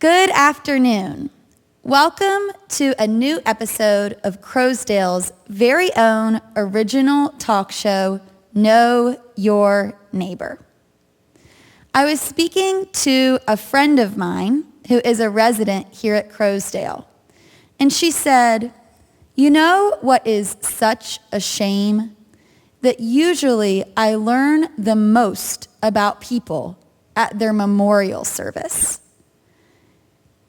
Good afternoon. Welcome to a new episode of Crowsdale's very own original talk show, Know Your Neighbor. I was speaking to a friend of mine who is a resident here at Crowsdale, and she said, "You know what is such a shame? That usually I learn the most about people at their memorial service."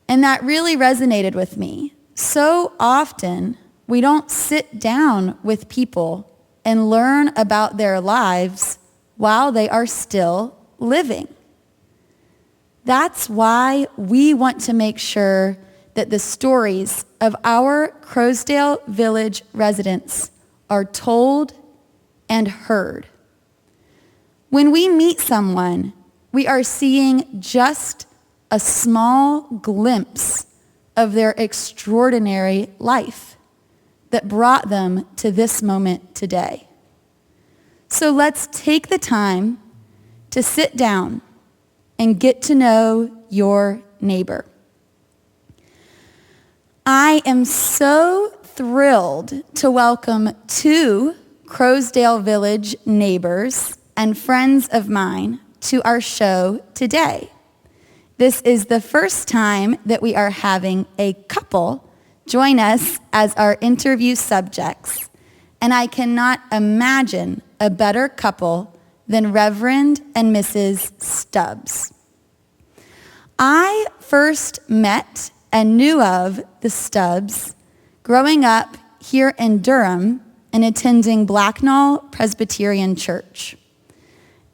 And that really resonated with me. So often, we don't sit down with people and learn about their lives while they are still living. That's why we want to make sure that the stories of our Crowsdale Village residents are told and heard. When we meet someone, we are seeing just a small glimpse of their extraordinary life that brought them to this moment today. So let's take the time to sit down and get to know your neighbor. I am so thrilled to welcome two Crowsdale Village neighbors and friends of mine to our show today. This is the first time that we are having a couple join us as our interview subjects, and I cannot imagine a better couple than Reverend and Mrs. Stubbs. I first met and knew of the Stubbs growing up here in Durham and attending Blacknall Presbyterian Church.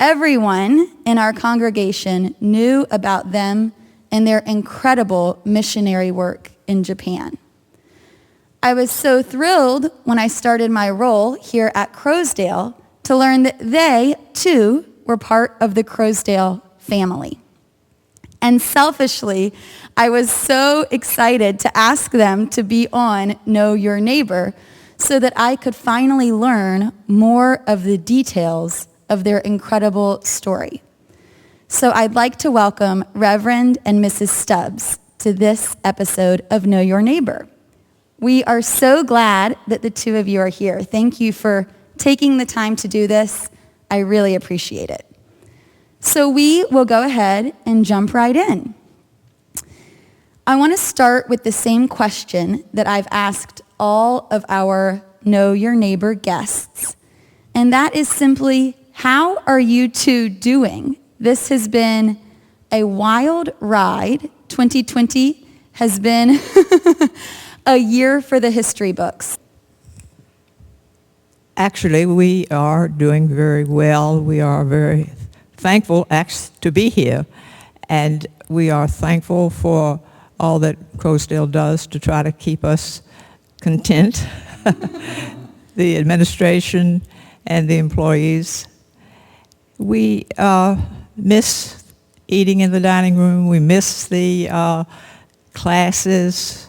Everyone in our congregation knew about them and their incredible missionary work in Japan. I was so thrilled when I started my role here at Crowsdale to learn that they, too, were part of the Crowsdale family. And selfishly, I was so excited to ask them to be on Know Your Neighbor so that I could finally learn more of the details of their incredible story. So I'd like to welcome Reverend and Mrs. Stubbs to this episode of Know Your Neighbor. We are so glad that the two of you are here. Thank you for taking the time to do this. I really appreciate it. So we will go ahead and jump right in. I want to start with the same question that I've asked all of our Know Your Neighbor guests, and that is simply, how are you two doing? This has been a wild ride. 2020 has been a year for the history books. Actually, we are doing very well. We are very thankful to be here, and we are thankful for all that Crowsdale does to try to keep us content, the administration and the employees. We miss eating in the dining room. We miss the classes,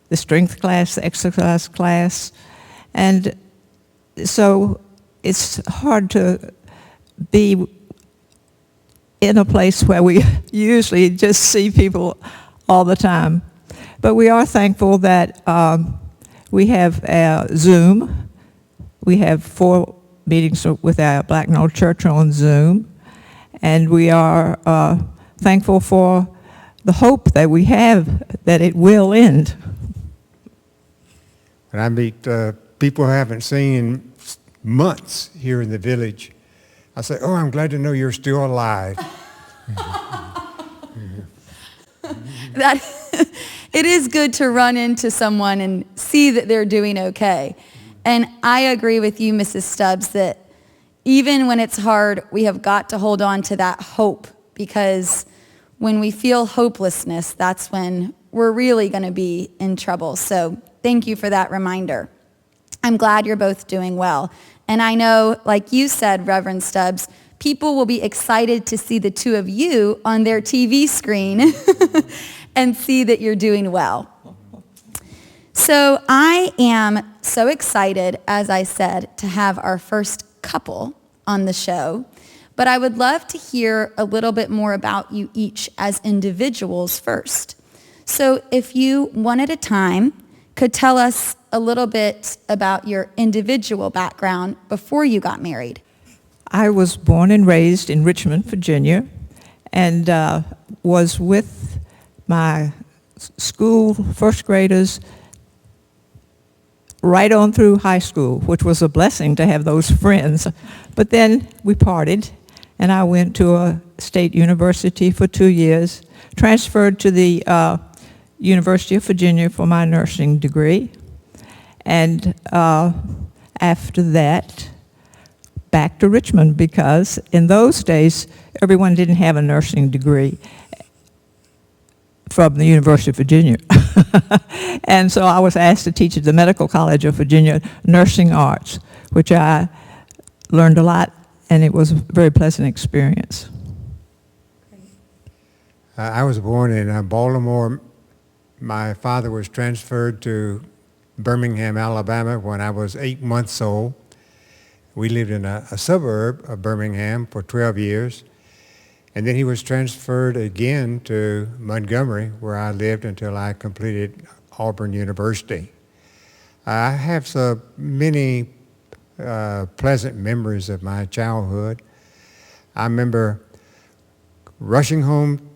the strength class, the exercise class. And so it's hard to be in a place where we usually just see people all the time. But we are thankful that we have Zoom. We have 4 meetings with our Blacknall Church on Zoom, and we are thankful for the hope that we have that it will end. When I meet people I haven't seen in months here in the village, I say, "Oh, I'm glad to know you're still alive." That it is good to run into someone and see that they're doing okay. And I agree with you, Mrs. Stubbs, that even when it's hard, we have got to hold on to that hope, because when we feel hopelessness, that's when we're really going to be in trouble. So thank you for that reminder. I'm glad you're both doing well. And I know, like you said, Reverend Stubbs, people will be excited to see the two of you on their TV screen and see that you're doing well. So I am so excited, as I said, to have our first couple on the show. but I would love to hear a little bit more about you each as individuals first. So if you, one at a time, could tell us a little bit about your individual background before you got married. I was born and raised in Richmond, Virginia, and was with my school first graders right on through high school, which was a blessing to have those friends. But then we parted, and I went to a state university for 2 years, transferred to the University of Virginia for my nursing degree, and after that, back to Richmond, because in those days, everyone didn't have a nursing degree from the University of Virginia. And so I was asked to teach at the Medical College of Virginia nursing arts, which I learned a lot, and it was a very pleasant experience. I was born in Baltimore. My father was transferred to Birmingham, Alabama when I was 8 months old. We lived in a suburb of Birmingham for 12 years. And then he was transferred again to Montgomery, where I lived until I completed Auburn University. I have so many pleasant memories of my childhood. I remember rushing home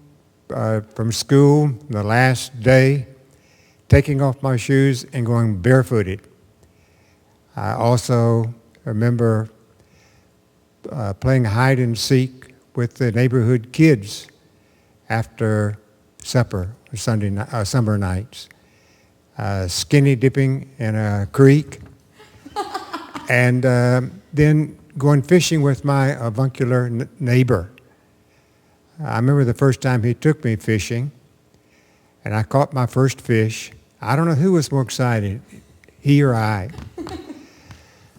from school the last day, taking off my shoes and going barefooted. I also remember playing hide and seek with the neighborhood kids after supper, summer nights, skinny dipping in a creek, and then going fishing with my avuncular neighbor. I remember the first time he took me fishing, and I caught my first fish. I don't know who was more excited, he or I.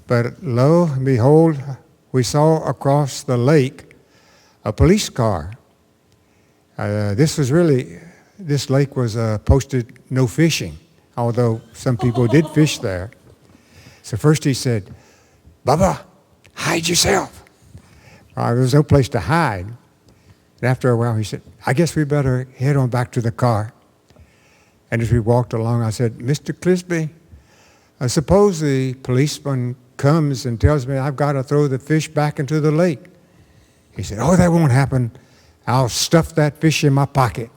But lo and behold, we saw across the lake a police car. This lake was posted no fishing, although some people did fish there. So first he said, "Bubba, hide yourself." There was no place to hide. And after a while he said, "I guess we better head on back to the car." And as we walked along, I said, "Mr. Clisby, suppose the policeman comes and tells me I've got to throw the fish back into the lake." He said, "Oh, that won't happen. I'll stuff that fish in my pocket."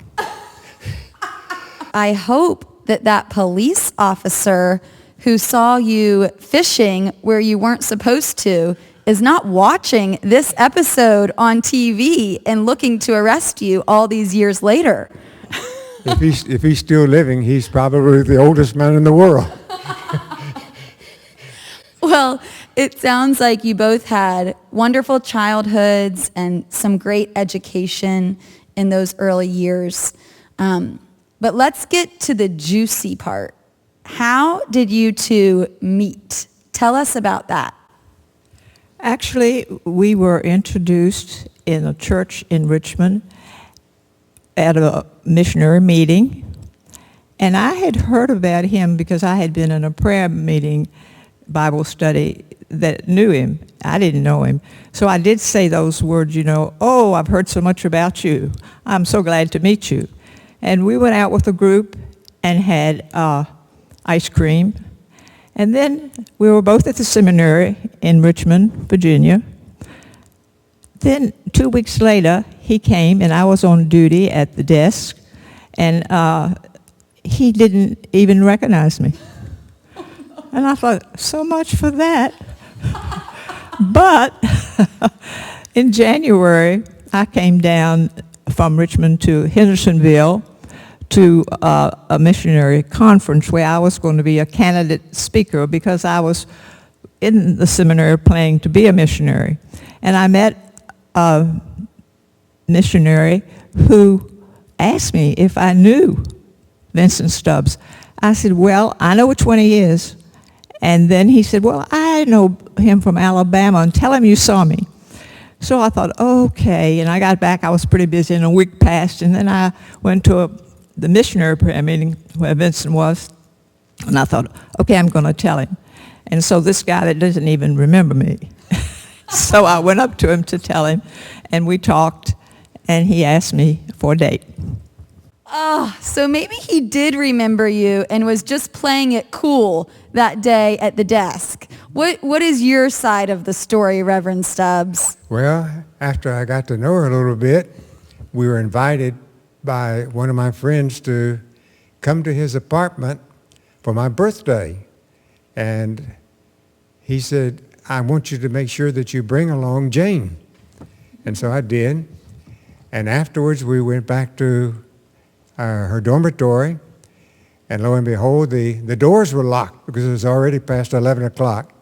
I hope that that police officer who saw you fishing where you weren't supposed to is not watching this episode on TV and looking to arrest you all these years later. If he's still living, he's probably the oldest man in the world. Well, it sounds like you both had wonderful childhoods and some great education in those early years. But let's get to the juicy part. How did you two meet? Tell us about that. Actually, we were introduced in a church in Richmond at a missionary meeting. And I had heard about him because I had been in a prayer meeting, Bible study, that knew him. I didn't know him. So I did say those words, "Oh, I've heard so much about you. I'm so glad to meet you." And we went out with a group and had ice cream. And then we were both at the seminary in Richmond, Virginia. Then 2 weeks later, he came, and I was on duty at the desk, and he didn't even recognize me. And I thought, so much for that. But in January, I came down from Richmond to Hendersonville to a missionary conference where I was going to be a candidate speaker because I was in the seminary planning to be a missionary. And I met a missionary who asked me if I knew Vincent Stubbs. I said, "Well, I know which one he is." And then he said, "Well, I know him from Alabama, and tell him you saw me." So I thought, okay, and I got back. I was pretty busy, and a week passed, and then I went to the missionary prayer meeting where Vincent was, and I thought, okay, I'm going to tell him. And so this guy that doesn't even remember me So I went up to him to tell him, and we talked, and he asked me for a date. Oh, so maybe he did remember you and was just playing it cool that day at the desk. What is your side of the story, Reverend Stubbs? Well, after I got to know her a little bit, we were invited by one of my friends to come to his apartment for my birthday. And he said, I want you to make sure that you bring along Jane. And so I did. And afterwards, we went back to her dormitory. And lo and behold, the doors were locked because it was already past 11 o'clock.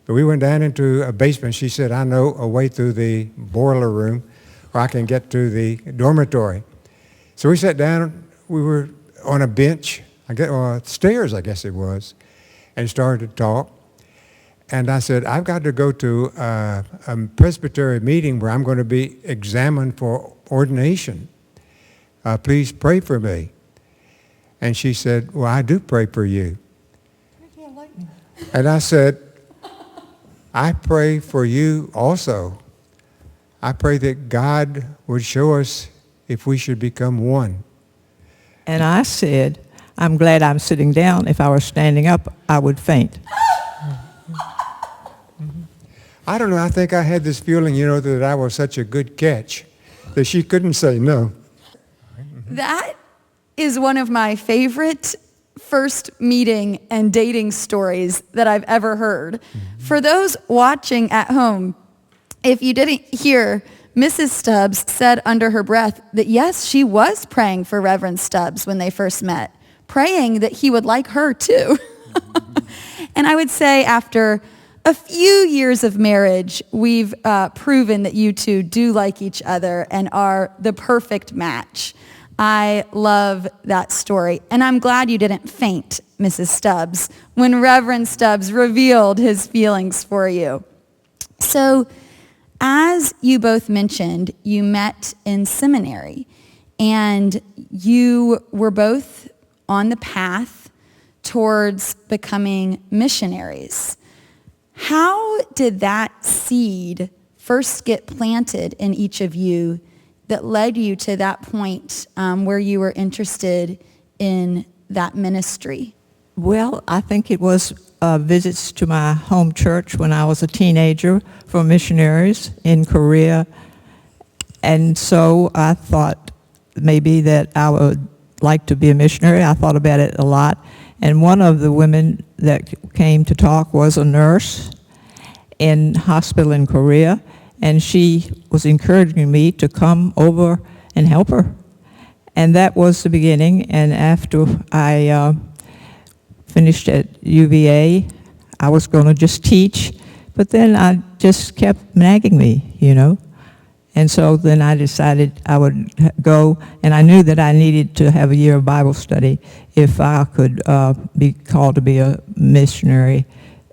But we went down into a basement. She said, I know a way through the boiler room where I can get to the dormitory. So we sat down. We were on a bench, stairs, I guess it was, and started to talk. And I said, I've got to go to a presbytery meeting where I'm going to be examined for ordination. Please pray for me. And she said, well, I do pray for you. And I said, I pray for you also. I pray that God would show us if we should become one. And I said, I'm glad I'm sitting down. If I were standing up, I would faint. I don't know, I think I had this feeling, that I was such a good catch that she couldn't say no. That is one of my favorite first meeting and dating stories that I've ever heard. For those watching at home, if you didn't hear, Mrs. Stubbs said under her breath that yes, she was praying for Reverend Stubbs when they first met, praying that he would like her too. And I would say after a few years of marriage, we've proven that you two do like each other and are the perfect match. I love that story. And I'm glad you didn't faint, Mrs. Stubbs, when Reverend Stubbs revealed his feelings for you. So, as you both mentioned, you met in seminary, and you were both on the path towards becoming missionaries. How did that seed first get planted in each of you that led you to that point where you were interested in that ministry? Well, I think it was visits to my home church when I was a teenager from missionaries in Korea. And so I thought maybe that I would like to be a missionary. I thought about it a lot. And one of the women that came to talk was a nurse in hospital in Korea. And she was encouraging me to come over and help her. And that was the beginning. And after I finished at UVA, I was going to just teach. But then I just kept nagging me, And so then I decided I would go. And I knew that I needed to have a year of Bible study if I could be called to be a missionary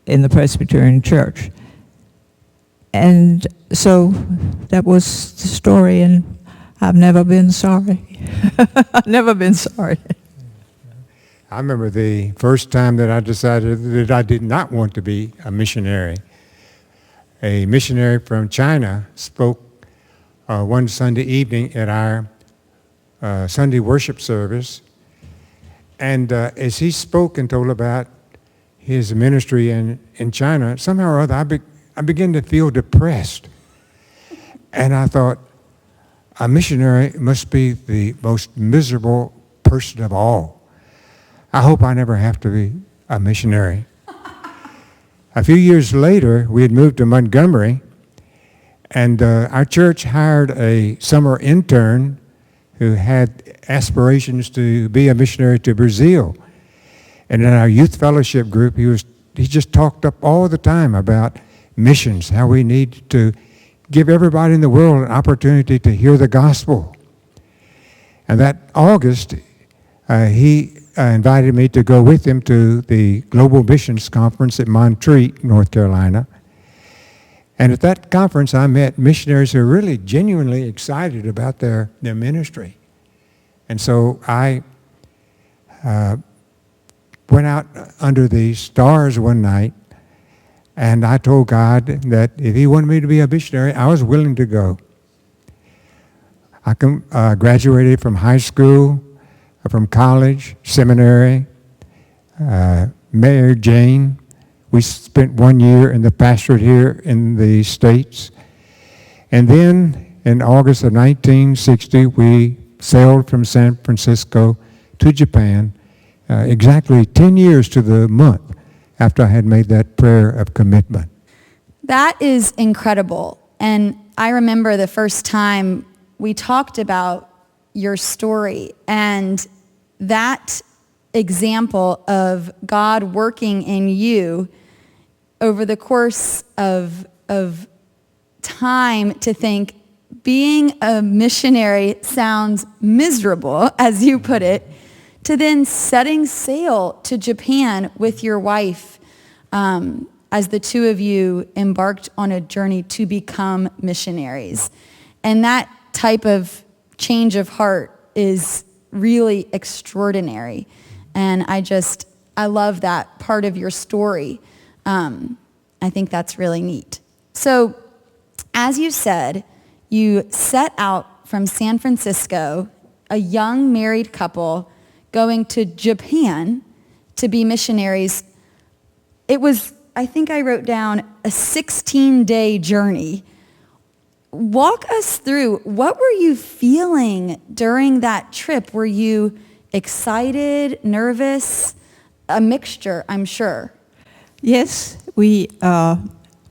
in the Presbyterian Church. And so that was the story, and I've never been sorry. I've never been sorry. I remember the first time that I decided that I did not want to be a missionary. A missionary from China spoke one Sunday evening at our Sunday worship service. And as he spoke and told about his ministry in China, somehow or other I began to feel depressed. And I thought, a missionary must be the most miserable person of all. I hope I never have to be a missionary. A few years later, we had moved to Montgomery, and our church hired a summer intern who had aspirations to be a missionary to Brazil. And in our youth fellowship group, he just talked up all the time about missions, how we need to give everybody in the world an opportunity to hear the gospel. And that August, he invited me to go with him to the Global Missions Conference at Montreat, North Carolina. And at that conference, I met missionaries who were really genuinely excited about their ministry. And so I went out under the stars one night, And I told God that if he wanted me to be a missionary, I was willing to go. I graduated from high school, from college, seminary, married Jane. We spent 1 year in the pastorate here in the States. And then in August of 1960, we sailed from San Francisco to Japan, exactly 10 years to the month after I had made that prayer of commitment. That is incredible. And I remember the first time we talked about your story and that example of God working in you over the course of time to think being a missionary sounds miserable, as you put it, to then setting sail to Japan with your wife as the two of you embarked on a journey to become missionaries. And that type of change of heart is really extraordinary. And I love that part of your story. I think that's really neat. So, as you said, you set out from San Francisco, a young married couple going to Japan to be missionaries. It was, I think I wrote down, a 16-day journey. Walk us through, what were you feeling during that trip? Were you excited, nervous? A mixture, I'm sure. Yes, we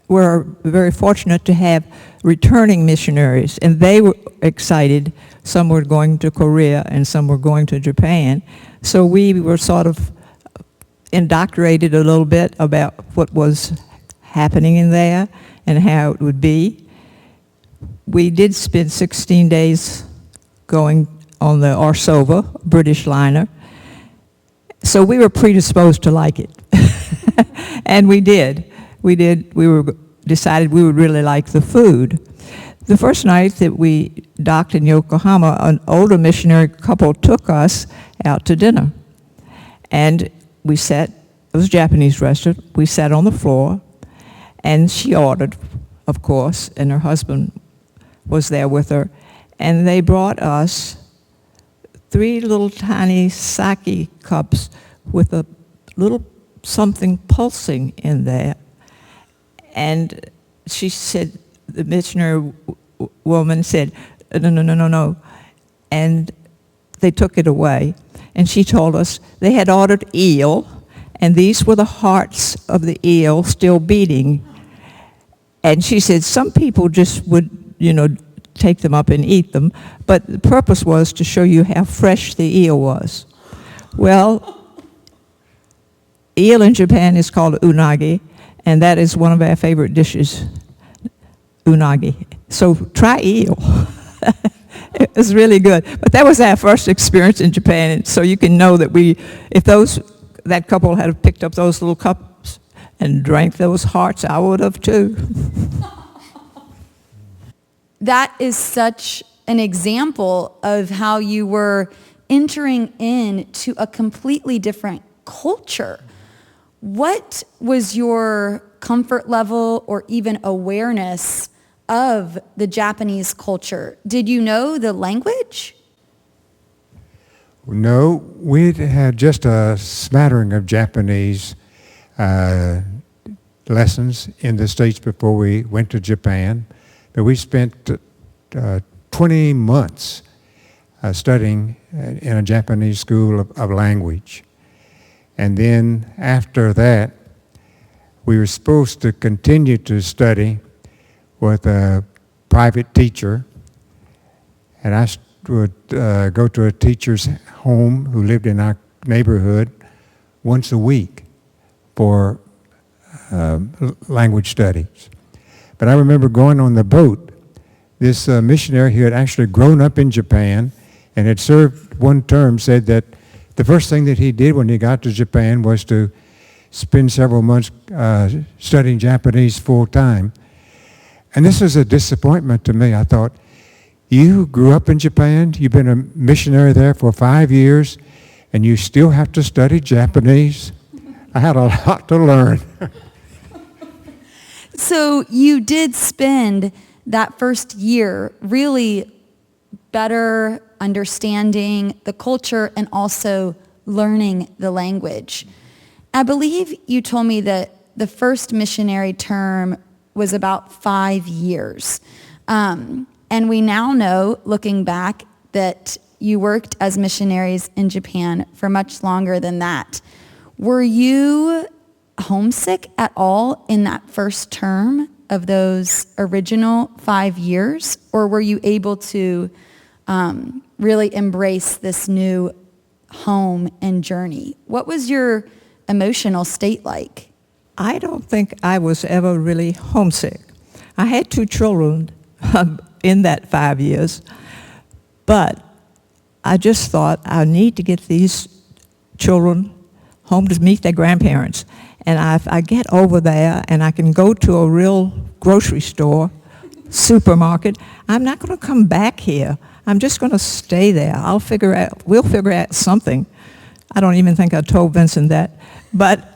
were very fortunate to have returning missionaries, and they were excited. Some were going to Korea and some were going to Japan. So we were sort of indoctrinated a little bit about what was happening in there and how it would be. We did spend 16 days going on the Arsova, British liner. So we were predisposed to like it. And we did. We decided we would really like the food. The first night that we docked in Yokohama, an older missionary couple took us out to dinner. And we sat, it was a Japanese restaurant, we sat on the floor, and she ordered, of course, and her husband was there with her. And they brought us 3 little tiny sake cups with a little something pulsing in there. And she said, the missionary woman said, no. And they took it away. And she told us they had ordered eel, and these were the hearts of the eel still beating. And she said some people just would, take them up and eat them, but the purpose was to show you how fresh the eel was. Well, eel in Japan is called unagi, and that is one of our favorite dishes, unagi. So try eel. It was really good. But that was our first experience in Japan, and so you can know that if that couple had picked up those little cups and drank those hearts, I would have too. That is such an example of how you were entering into a completely different culture. What was your comfort level or even awareness of the Japanese culture? Did you know the language? No, we had just a smattering of Japanese lessons in the States before we went to Japan. But we spent 20 months studying in a Japanese school of language. And then after that, we were supposed to continue to study with a private teacher. And I would go to a teacher's home who lived in our neighborhood once a week for language studies. But I remember going on the boat, this missionary who had actually grown up in Japan and had served one term said that the first thing that he did when he got to Japan was to spend several months studying Japanese full time. And this was a disappointment to me. I thought, you grew up in Japan, you've been a missionary there for 5 years, and you still have to study Japanese? I had a lot to learn. So you did spend that first year really better understanding the culture and also learning the language. I believe you told me that the first missionary term was about 5 years. And we now know, looking back, that you worked as missionaries in Japan for much longer than that. Were you homesick at all in that first term of those original 5 years? Or were you able to really embrace this new home and journey? What was your emotional state like? I don't think I was ever really homesick. I had 2 children in that 5 years, but I just thought I need to get these children home to meet their grandparents. And if I get over there and I can go to a real grocery store, supermarket, I'm not going to come back here. I'm just going to stay there. We'll figure out something. I don't even think I told Vincent that. But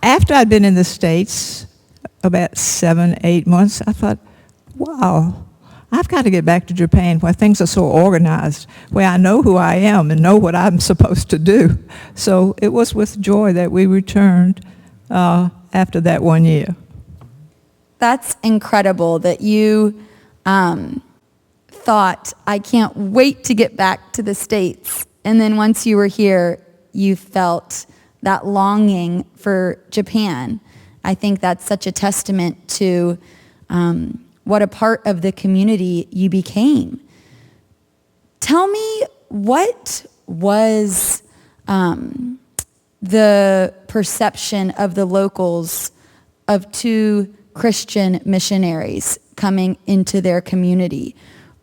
after I'd been in the States about 7, 8 months, I thought, wow, I've got to get back to Japan where things are so organized, where I know who I am and know what I'm supposed to do. So it was with joy that we returned after that 1 year. That's incredible that you thought, I can't wait to get back to the States. And then once you were here, you felt that longing for Japan. I think that's such a testament to what a part of the community you became. Tell me, what was the perception of the locals of 2 Christian missionaries coming into their community?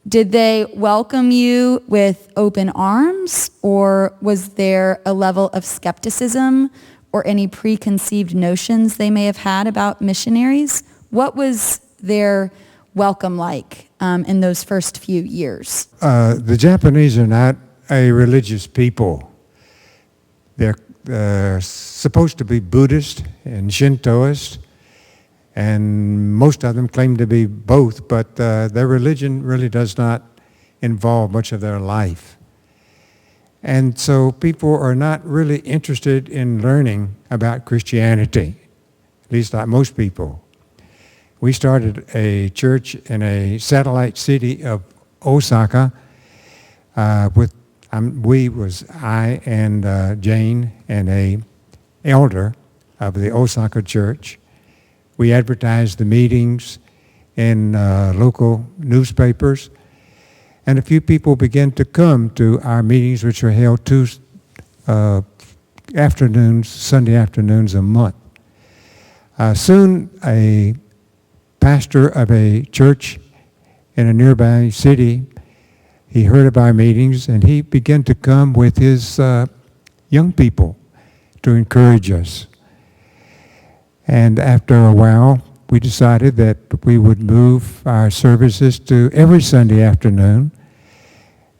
Did they welcome you with open arms, or was there a level of skepticism or any preconceived notions they may have had about missionaries? What was their welcome like in those first few years? The Japanese are not a religious people. They're supposed to be Buddhist and Shintoist, and most of them claim to be both, but their religion really does not involve much of their life. And so people are not really interested in learning about Christianity, at least not most people. We started a church in a satellite city of Osaka with I and Jane and an elder of the Osaka church. We advertised the meetings in local newspapers, and a few people began to come to our meetings, which are held Sunday afternoons a month. Soon, a pastor of a church in a nearby city, he heard of our meetings, and he began to come with his young people to encourage us. And after a while, we decided that we would move our services to every Sunday afternoon,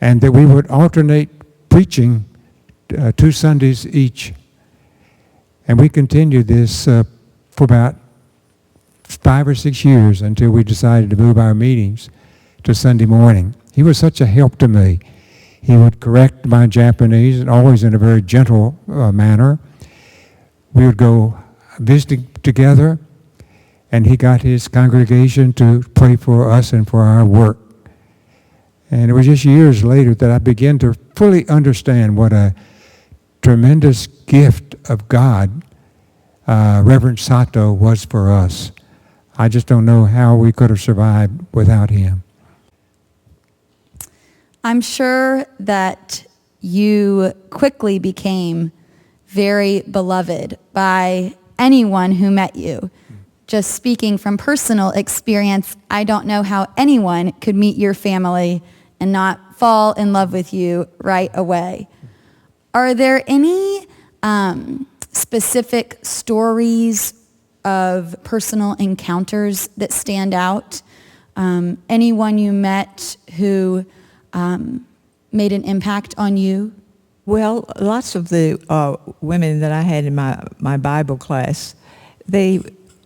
and that we would alternate preaching 2 Sundays each. And we continued this for about 5 or 6 years until we decided to move our meetings to Sunday morning. He was such a help to me. He would correct my Japanese, and always in a very gentle manner. We would go visiting together, and he got his congregation to pray for us and for our work. And it was just years later that I began to fully understand what a tremendous gift of God Reverend Sato was for us. I just don't know how we could have survived without him. I'm sure that you quickly became very beloved by anyone who met you. Just speaking from personal experience, I don't know how anyone could meet your family and not fall in love with you right away. Are there any specific stories of personal encounters that stand out? Anyone you met who made an impact on you? Well, lots of the women that I had in my Bible class, they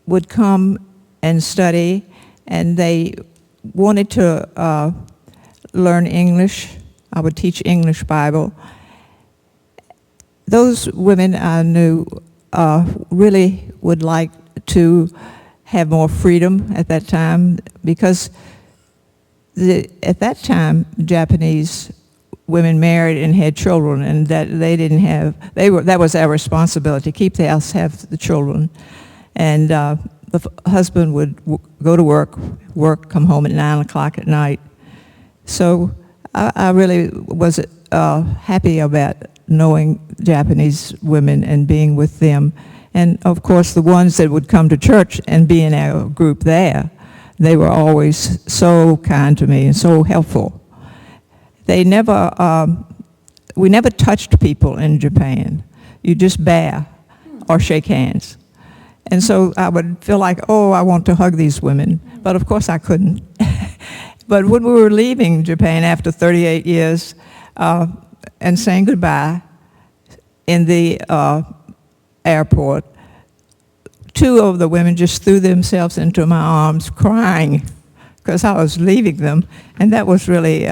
would come and study, and they wanted to learn English. I would teach English Bible. Those women I knew really would like to have more freedom at that time, because at that time, Japanese women married and had children, and that they didn't have, that was our responsibility, keep the house, have the children. And the husband would go to work, come home at 9 o'clock at night. So I really was happy about knowing Japanese women and being with them. And of course, the ones that would come to church and be in our group there, they were always so kind to me and so helpful. They never, we never touched people in Japan. You just bow or shake hands. And so I would feel like, oh, I want to hug these women. But of course I couldn't. But when we were leaving Japan after 38 years and saying goodbye in the airport, two of the women just threw themselves into my arms crying because I was leaving them. And that was really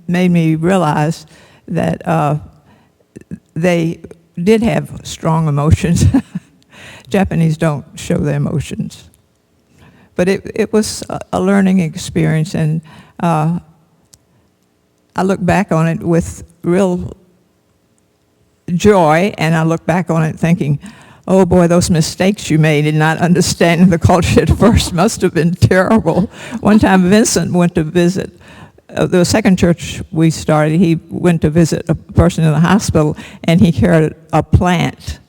made me realize that they did have strong emotions. Japanese don't show their emotions. But it was a learning experience, and I look back on it with real joy, and I look back on it thinking, oh boy, those mistakes you made in not understanding the culture at first must have been terrible. One time Vincent went to visit the second church we started. He went to visit a person in the hospital, and he carried a plant,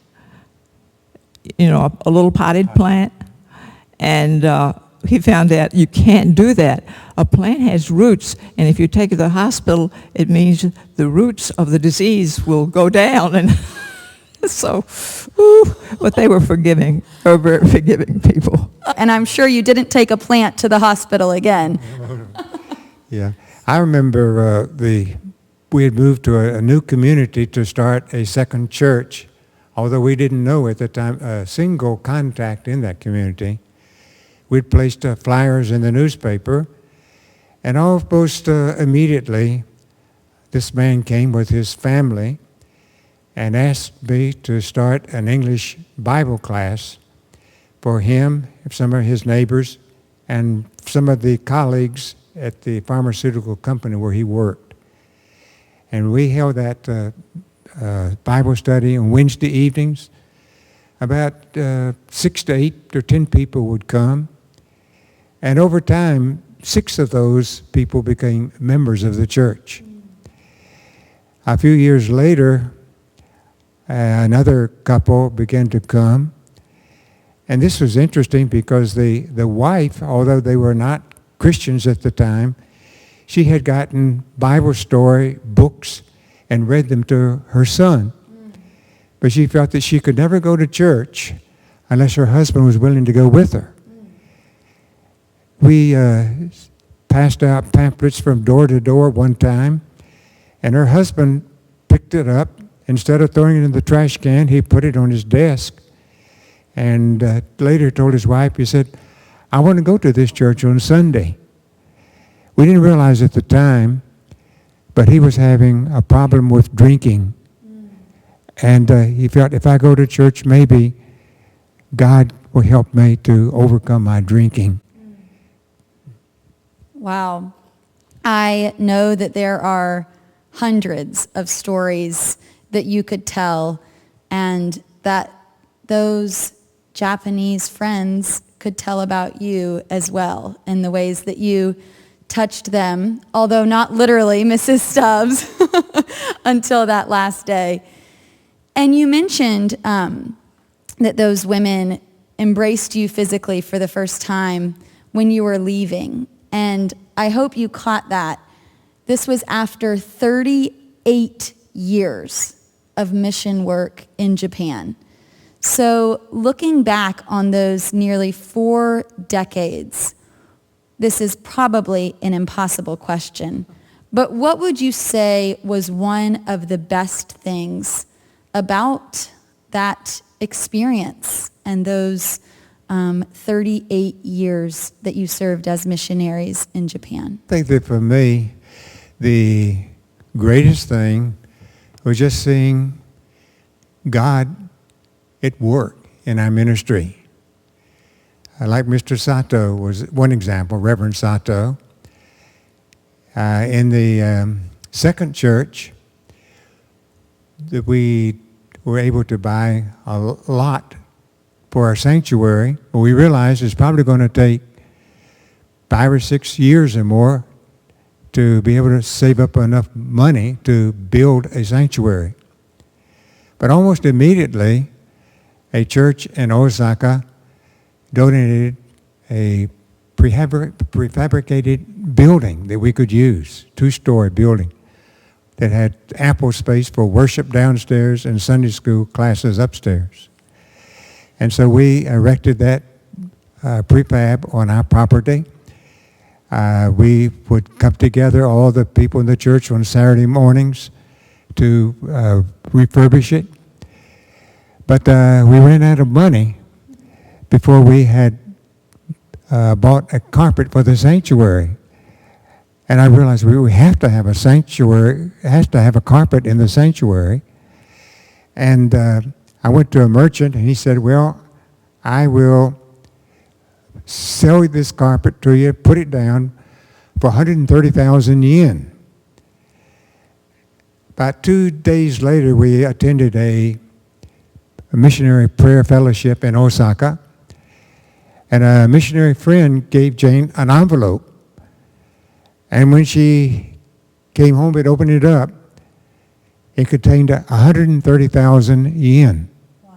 you know, a little potted plant, and he found out you can't do that. A plant has roots, and if you take it to the hospital, it means the roots of the disease will go down. And so, but they were forgiving, very forgiving people. And I'm sure you didn't take a plant to the hospital again. Yeah, I remember we had moved to a new community to start a second church, although we didn't know at the time a single contact in that community. We'd placed flyers in the newspaper, and almost immediately, this man came with his family and asked me to start an English Bible class for him, some of his neighbors, and some of the colleagues at the pharmaceutical company where he worked. And we held that Bible study on Wednesday evenings. About 6 to 8 or 10 people would come. And over time, 6 of those people became members of the church. A few years later, another couple began to come. And this was interesting because the wife, although they were not Christians at the time, she had gotten Bible story books and read them to her son. But she felt that she could never go to church unless her husband was willing to go with her. We passed out pamphlets from door to door one time, and her husband picked it up. Instead of throwing it in the trash can, he put it on his desk, and later told his wife, he said, I want to go to this church on Sunday. We didn't realize at the time, but he was having a problem with drinking. And he felt, if I go to church, maybe God will help me to overcome my drinking. Wow. I know that there are hundreds of stories that you could tell, and that those Japanese friends could tell about you as well, and the ways that you touched them, although not literally, Mrs. Stubbs, until that last day. And you mentioned that those women embraced you physically for the first time when you were leaving. And I hope you caught that. This was after 38 years of mission work in Japan. So looking back on those nearly 4 decades, this is probably an impossible question, but what would you say was one of the best things about that experience and those 38 years that you served as missionaries in Japan? I think that for me, the greatest thing was just seeing God at work in our ministry. Like Mr. Sato was one example, Reverend Sato. In the second church, that we were able to buy a lot for our sanctuary, but we realized it's probably going to take 5 or 6 years or more to be able to save up enough money to build a sanctuary. But almost immediately, a church in Osaka donated a prefabricated building that we could use, 2-story building that had ample space for worship downstairs and Sunday school classes upstairs. And so we erected that prefab on our property. We would come together, all the people in the church, on Saturday mornings to refurbish it. But we ran out of money before we had bought a carpet for the sanctuary. And I realized we have to have a sanctuary, it has to have a carpet in the sanctuary. And I went to a merchant and he said, well, I will sell this carpet to you, put it down for 130,000 yen. About 2 days later, we attended a missionary prayer fellowship in Osaka. And a missionary friend gave Jane an envelope. And when she came home and opened it up, it contained 130,000 yen. Wow.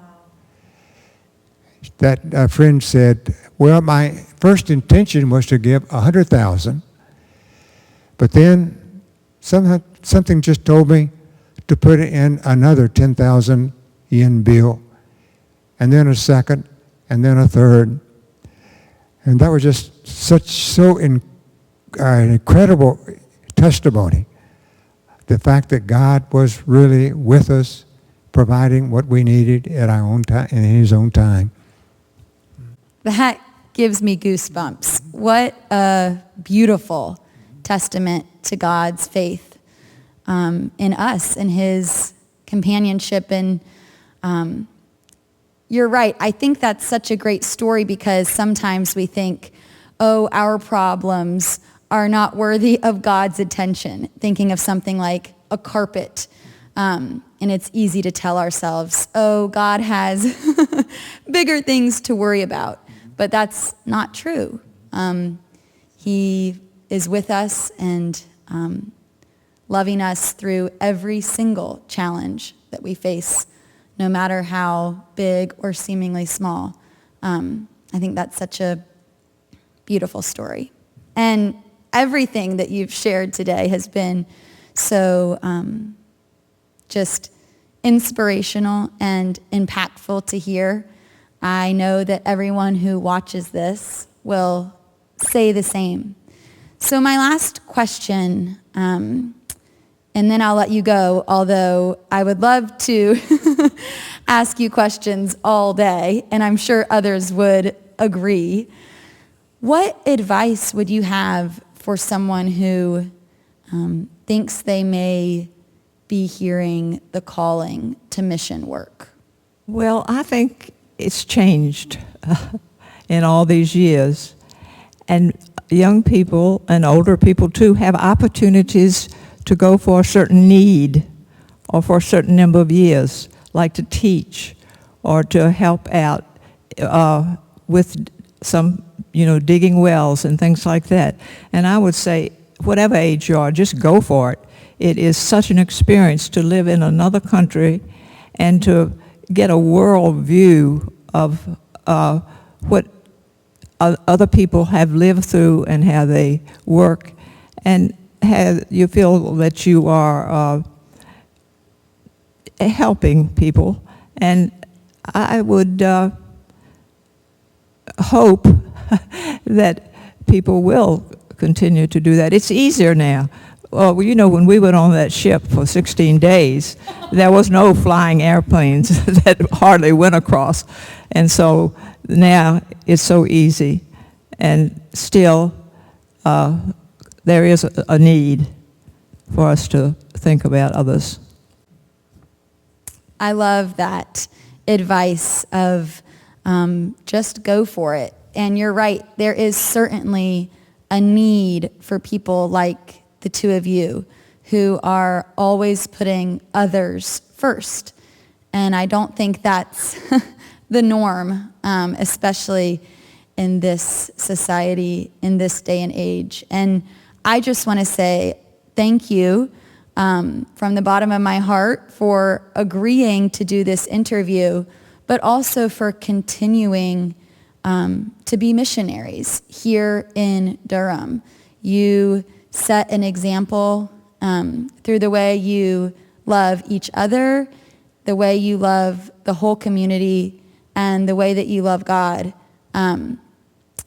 That friend said, well, my first intention was to give 100,000, but then something just told me to put in another 10,000 yen bill, and then a second, and then a third. And that was just an incredible testimony. The fact that God was really with us, providing what we needed at our own time, in His own time. That gives me goosebumps. What a beautiful testament to God's faith in us and His companionship. And you're right. I think that's such a great story because sometimes we think, oh, our problems are not worthy of God's attention, thinking of something like a carpet. And it's easy to tell ourselves, oh, God has bigger things to worry about. But that's not true. He is with us and loving us through every single challenge that we face, no matter how big or seemingly small. I think that's such a beautiful story. And everything that you've shared today has been so just inspirational and impactful to hear. I know that everyone who watches this will say the same. So my last question, and then I'll let you go, although I would love to ask you questions all day, and I'm sure others would agree. What advice would you have for someone who thinks they may be hearing the calling to mission work? Well, I think it's changed in all these years. And young people and older people too have opportunities to go for a certain need or for a certain number of years, like to teach or to help out with some, digging wells and things like that. And I would say, whatever age you are, just go for it. It is such an experience to live in another country and to get a world view of what other people have lived through and how they work, and you feel that you are helping people. And I would hope that people will continue to do that. It's easier now. Well, when we went on that ship for 16 days, there was no flying airplanes that hardly went across. And so now it's so easy, and still there is a need for us to think about others. I love that advice of just go for it. And you're right, there is certainly a need for people like the two of you who are always putting others first. And I don't think that's the norm, especially in this society, in this day and age. And I just want to say thank you from the bottom of my heart for agreeing to do this interview, but also for continuing to be missionaries here in Durham. You set an example through the way you love each other, the way you love the whole community, and the way that you love God. And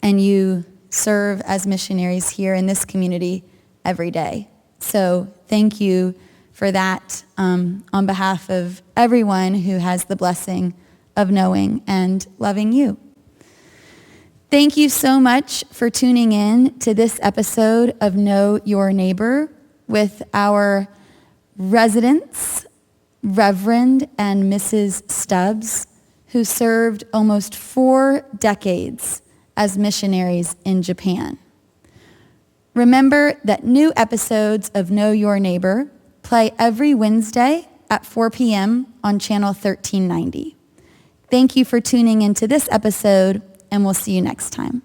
you serve as missionaries here in this community every day. So thank you for that on behalf of everyone who has the blessing of knowing and loving you. Thank you so much for tuning in to this episode of Know Your Neighbor with our residents, Reverend and Mrs. Stubbs, who served almost 4 decades as missionaries in Japan. Remember that new episodes of Know Your Neighbor play every Wednesday at 4 p.m. on channel 1390. Thank you for tuning into this episode, and we'll see you next time.